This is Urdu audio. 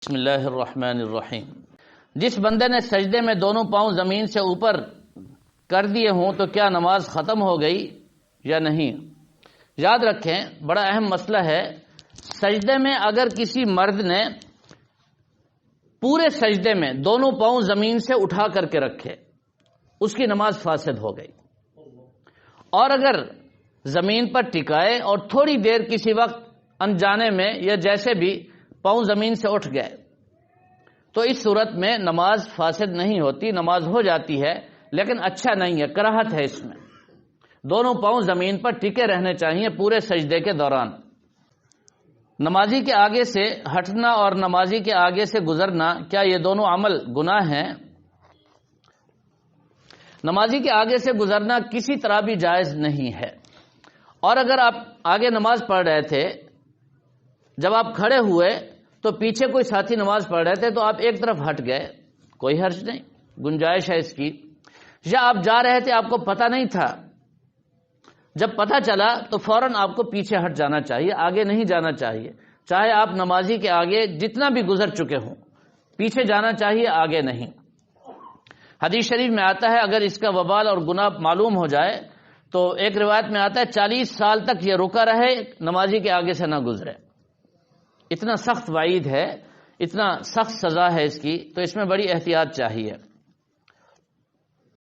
بسم اللہ الرحمن الرحیم۔ جس بندے نے سجدے میں دونوں پاؤں زمین سے اوپر کر دیے ہوں تو کیا نماز ختم ہو گئی یا نہیں؟ یاد رکھیں، بڑا اہم مسئلہ ہے۔ سجدے میں اگر کسی مرد نے پورے سجدے میں دونوں پاؤں زمین سے اٹھا کر کے رکھے، اس کی نماز فاسد ہو گئی۔ اور اگر زمین پر ٹکائے اور تھوڑی دیر کسی وقت انجانے میں یا جیسے بھی پاؤں زمین سے اٹھ گئے تو اس صورت میں نماز فاسد نہیں ہوتی، نماز ہو جاتی ہے، لیکن اچھا نہیں ہے، کراہت ہے اس میں۔ دونوں پاؤں زمین پر ٹکے رہنے چاہیے پورے سجدے کے دوران۔ نمازی کے آگے سے ہٹنا اور نمازی کے آگے سے گزرنا، کیا یہ دونوں عمل گناہ ہیں؟ نمازی کے آگے سے گزرنا کسی طرح بھی جائز نہیں ہے۔ اور اگر آپ آگے نماز پڑھ رہے تھے، جب آپ کھڑے ہوئے تو پیچھے کوئی ساتھی نماز پڑھ رہے تھے تو آپ ایک طرف ہٹ گئے، کوئی حرج نہیں، گنجائش ہے اس کی۔ یا آپ جا رہے تھے، آپ کو پتہ نہیں تھا، جب پتہ چلا تو فوراً آپ کو پیچھے ہٹ جانا چاہیے، آگے نہیں جانا چاہیے۔ چاہے آپ نمازی کے آگے جتنا بھی گزر چکے ہوں، پیچھے جانا چاہیے، آگے نہیں۔ حدیث شریف میں آتا ہے اگر اس کا وبال اور گناہ معلوم ہو جائے تو ایک روایت میں آتا ہے 40 سال تک یہ رکا رہے، نمازی کے آگے سے نہ گزرے۔ اتنا سخت وعید ہے، اتنا سخت سزا ہے اس کی، تو اس میں بڑی احتیاط چاہیے۔